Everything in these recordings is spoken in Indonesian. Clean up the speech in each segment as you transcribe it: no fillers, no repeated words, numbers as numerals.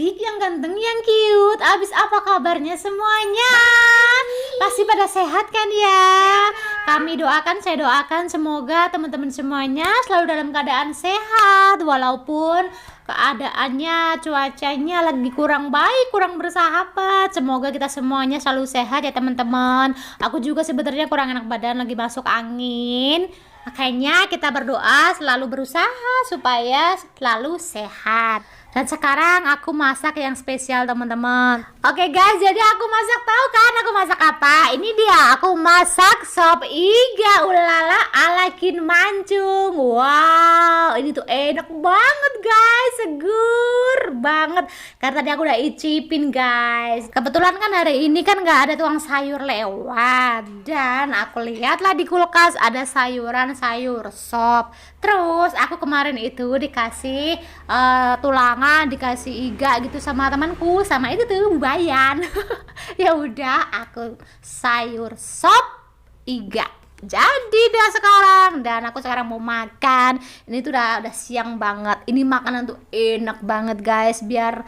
cantik, yang ganteng, yang cute. Abis apa kabarnya semuanya? Pasti pada sehat kan ya? Kami doakan, saya doakan semoga teman-teman semuanya selalu dalam keadaan sehat. Walaupun keadaannya, cuacanya lagi kurang baik, kurang bersahabat. Semoga kita semuanya selalu sehat ya teman-teman. Aku juga sebenarnya kurang enak badan, lagi masuk angin. Makanya kita berdoa selalu berusaha supaya selalu sehat. Dan sekarang aku masak yang spesial teman-teman. Oke guys, jadi aku masak, tahu kan aku masak apa? Ini dia, aku masak sop iga ulala ala kin mancung. Wow, ini tuh enak banget guys, segur banget. Karena tadi aku udah icipin guys. Kebetulan kan hari ini kan nggak ada tukang sayur lewat. Dan aku lihatlah di kulkas ada sayuran sayur sop. Terus aku kemarin itu dikasih tulangan, dikasih iga gitu sama temanku, sama itu tuh bubayan. Ya udah, aku sayur sop iga jadi dah sekarang, dan aku sekarang mau makan. Ini tuh udah siang banget. Ini makanan tuh enak banget guys, biar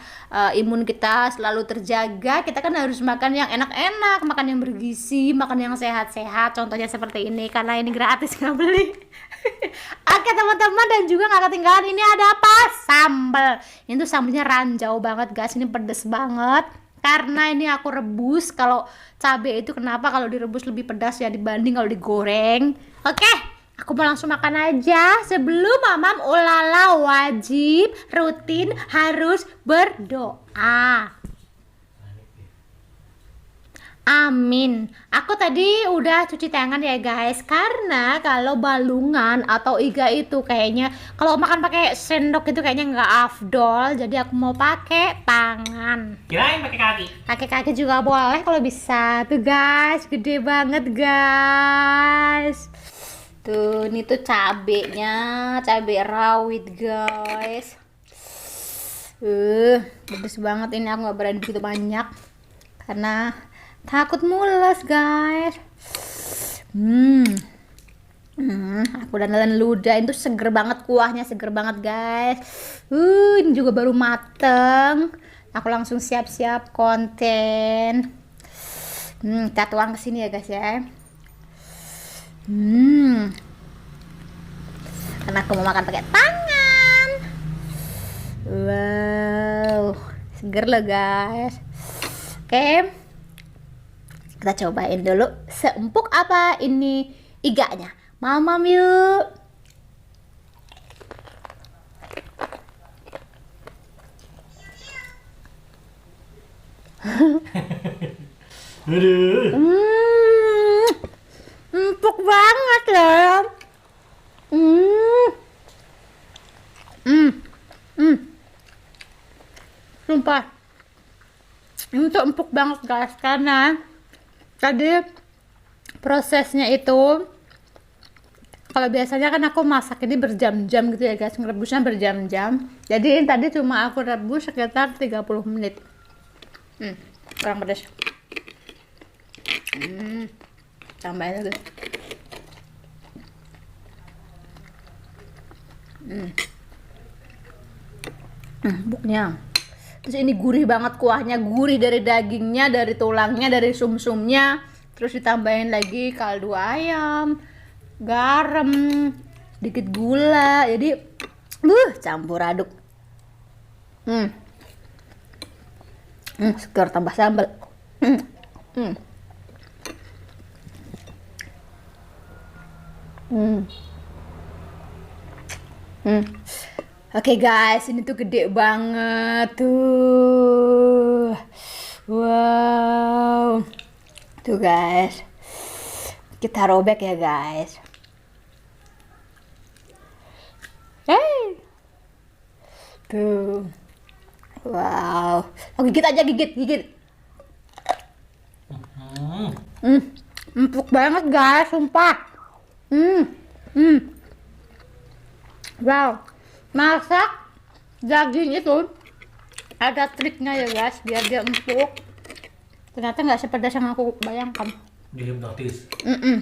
imun kita selalu terjaga. Kita kan harus makan yang enak-enak, makan yang bergizi, makan yang sehat-sehat. Contohnya seperti ini, karena ini gratis nggak beli. Oke teman-teman, dan juga nggak ketinggalan ini ada apa? Sambal. Ini tuh sambalnya ranjau banget guys, ini pedes banget. Karena ini aku rebus. Kalau cabai itu kenapa kalau direbus lebih pedas ya dibanding kalau digoreng. Oke, aku mau langsung makan aja. Sebelum mamam ulala wajib rutin harus berdoa. Amin. Aku tadi udah cuci tangan ya guys, karena kalau balungan atau iga itu kayaknya kalau makan pakai sendok itu kayaknya nggak afdol. Jadi aku mau pakai tangan. Kirain pakai kaki. Pakai kaki juga boleh kalau bisa. Tuh guys, gede banget guys. Tuh, ini tuh cabenya, cabai rawit guys. Bagus banget ini, aku nggak berani begitu banyak karena takut mules guys. Aku udah nelen ludah, itu seger banget kuahnya, seger banget guys. Ini juga baru mateng. Aku langsung siap-siap konten. Kita tuang ke sini ya guys ya. Karena aku mau makan pakai tangan. Wow, seger loh guys. Oke. Kita cobain dulu seempuk apa ini iganya. Mamam yuk. Empuk banget loh. Sumpah. Ini tuh empuk banget guys, karena tadi prosesnya itu, kalau biasanya kan aku masak ini berjam-jam gitu ya guys, ngerebusnya berjam-jam. Jadi ini tadi cuma aku rebus sekitar 30 menit. Kurang pedas. Tambahin lagi. Empuknya. Terus ini gurih banget kuahnya, gurih dari dagingnya, dari tulangnya, dari sumsumnya. Terus ditambahin lagi kaldu ayam, garam, dikit gula. Jadi campur aduk. Segar tambah sambal. Oke guys, ini tuh gede banget tuh. Wow. Tuh guys. Kita robek ya guys. Hey. Tuh. Wow. Oh, gigit aja, gigit. Empuk banget guys, sumpah. Wow. Masak daging itu ada triknya ya guys, biar dia empuk. Ternyata nggak sepedas yang aku bayangkan. Dihipnotis.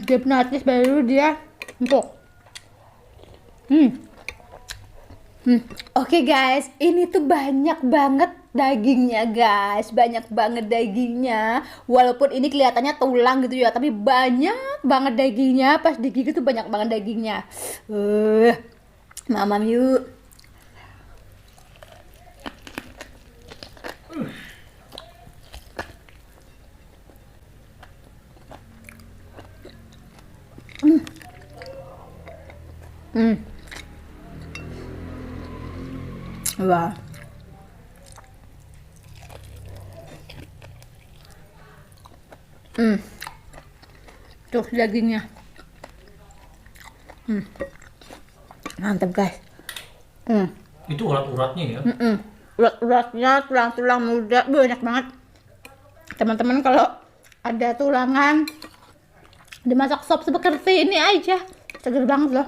Dihipnotis baru dia empuk. Oke guys, ini tuh banyak banget dagingnya guys, banyak banget dagingnya. Walaupun ini kelihatannya tulang gitu ya, tapi banyak banget dagingnya. Pas digigit tuh banyak banget dagingnya. Mamam yuk. Wah. Tuh dagingnya. Mantap guys. Itu urat-uratnya ya? Urat-uratnya, tulang-tulang muda, banyak banget. Teman-teman kalau ada tulangan dimasak sop seperti ini aja, seger banget loh.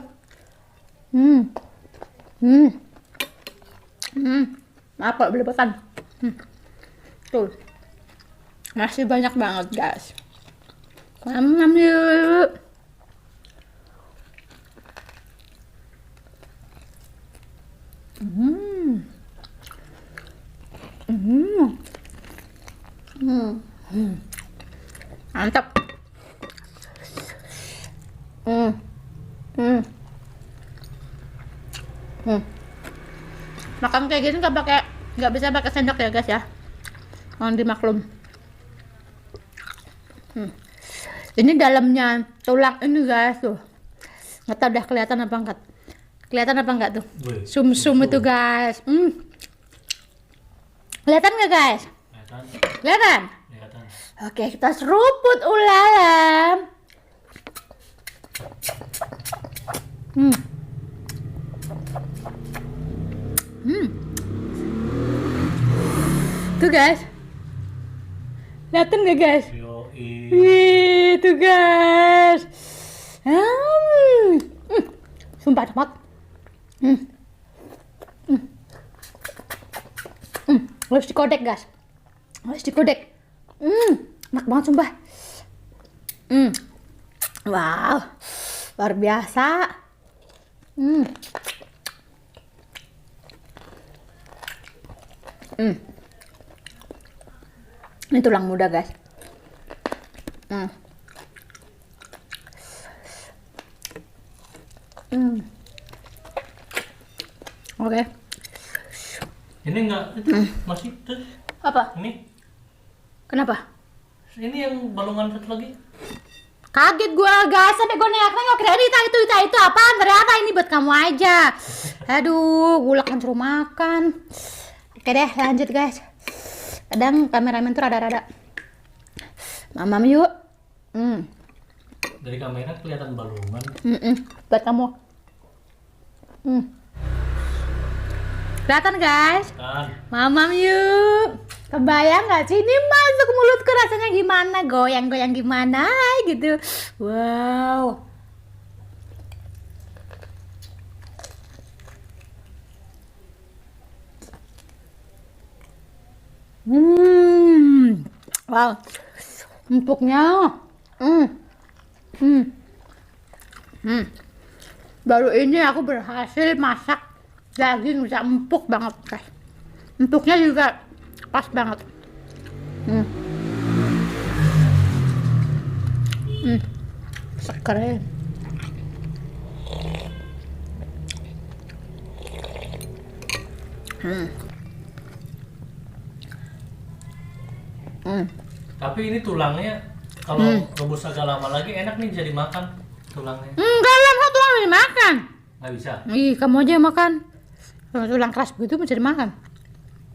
Maaf kalau belepotan. Tuh, masih banyak banget guys. Mamam yuk. Mantap. Makan kayak gini nggak bisa pakai sendok ya guys ya. Mohon dimaklum. Ini dalamnya tulang ini guys tuh. Nggak tahu udah kelihatan apa enggak. Kelihatan apa enggak tuh? Sum-sum itu guys. Kelihatan nggak guys? Kelihatan? Kelihatan. Oke, kita seruput ulang. Tuh guys. Kelihatan nggak guys? Wih, tuh guys. Sumpah cepat. Harus dikodek guys. Harus dikodek. Enak banget sumpah. Wow, luar biasa. Ini tulang muda guys. Oke. Ini enggak, masih tuh. Apa? Ini Kenapa? yang balongan satu lagi. Kaget gue guys, ada gue nengok kira itu apaan, ternyata ini buat kamu aja. Aduh, gue akan suruh makan. Oke deh, lanjut guys. Kadang kameramen tuh rada-rada. Mamam yuk. Dari kamera kelihatan balongan. Buat kamu. Kelihatan guys. Mamam yuk. Kebayang gak sih ini masuk mulutku rasanya gimana? Goyang-goyang gimana gitu. Wow. Wow. Empuknya. Baru ini aku berhasil masak daging bisa empuk banget guys. Empuknya juga pas banget. Keren. Tapi ini tulangnya kalau rebus agak lama lagi enak nih jadi makan tulangnya. Enggak lah, kok tulang dimakan? Nggak bisa. Ih, kamu aja yang makan. Kalau tulang keras begitu bisa dimakan.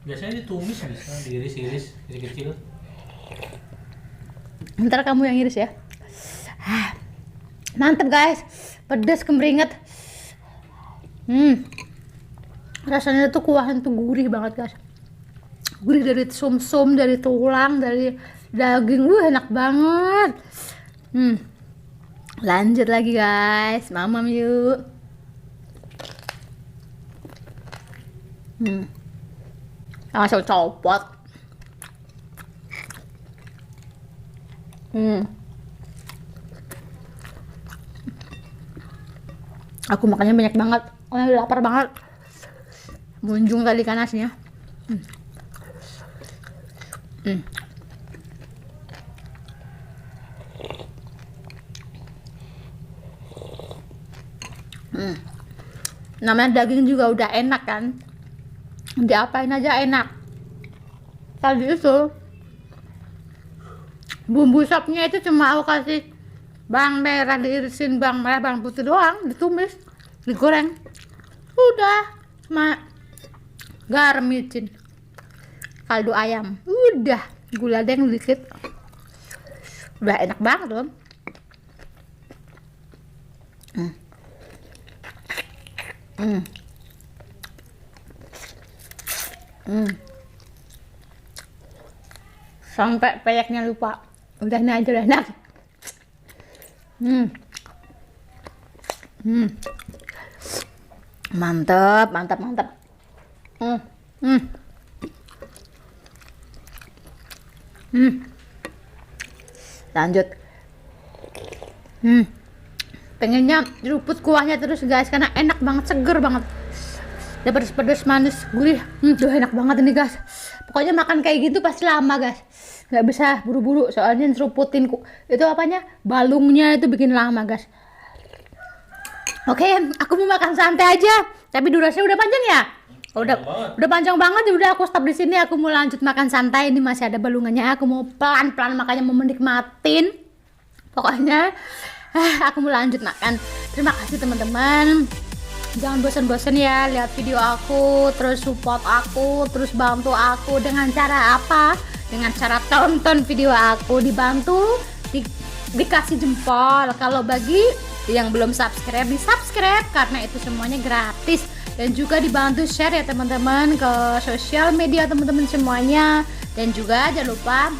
Biasanya ditumis bisa, diiris-iris kecil-kecil. Ntar kamu yang iris ya. Mantep guys, pedas kemeringet. Rasanya tuh kuahnya tuh gurih banget guys. Gurih dari sum-sum, dari tulang, dari daging. Enak banget. Lanjut lagi guys, mamam yuk. Langsung copot. Aku makannya banyak banget. Lapar banget. Munjung tadi kan nasinya. Hmm. Hmm. Namanya daging juga udah enak kan, diapain aja enak. Tadi itu bumbu sopnya itu cuma aku kasih bawang merah, diirisin bawang merah, bawang putih doang, ditumis, digoreng, udah. Cuma garam, micin, kaldu ayam, udah, gula deng dikit, udah enak banget loh. Sampai peyeknya lupa, udah ini aja udah enak. Mantap, mantap, mantap. Lanjut. Pengennya diruput kuahnya terus guys, karena enak banget, seger banget. Udah pedes manis gurih, udah enak banget ini guys. Pokoknya makan kayak gitu pasti lama guys, nggak bisa buru-buru soalnya seruputin itu apanya, balungnya itu bikin lama guys. Oke, aku mau makan santai aja, tapi durasinya udah panjang ya. Udah panjang banget, udah aku stop di sini. Aku mau lanjut makan santai, ini masih ada balungannya. Aku mau pelan-pelan makanya mau menikmatin. Pokoknya aku mau lanjut makan. Terima kasih teman-teman. Jangan bosan-bosan ya lihat video aku, terus support aku, terus bantu aku dengan cara apa? Dengan cara tonton video aku, dibantu, dikasih jempol. Kalau bagi yang belum subscribe, di subscribe karena itu semuanya gratis. Dan juga dibantu share ya teman-teman ke sosial media teman-teman semuanya. Dan juga jangan lupa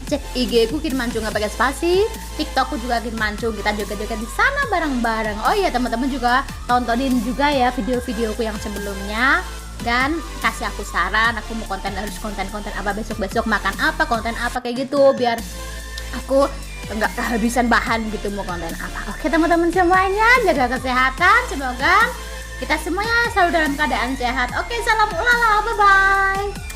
cek IG ku Kirmancu nggak pakai spasi, TikTokku juga Kirmancu, kita joget-joget di sana bareng-bareng. Oh iya teman-teman juga tontonin juga ya video-videoku yang sebelumnya dan kasih aku saran, aku mau harus konten-konten apa besok makan apa, konten apa kayak gitu biar aku nggak kehabisan bahan gitu mau konten apa. Oke teman-teman semuanya, jaga kesehatan, semoga kita semuanya selalu dalam keadaan sehat. Oke, salam ulala, bye bye.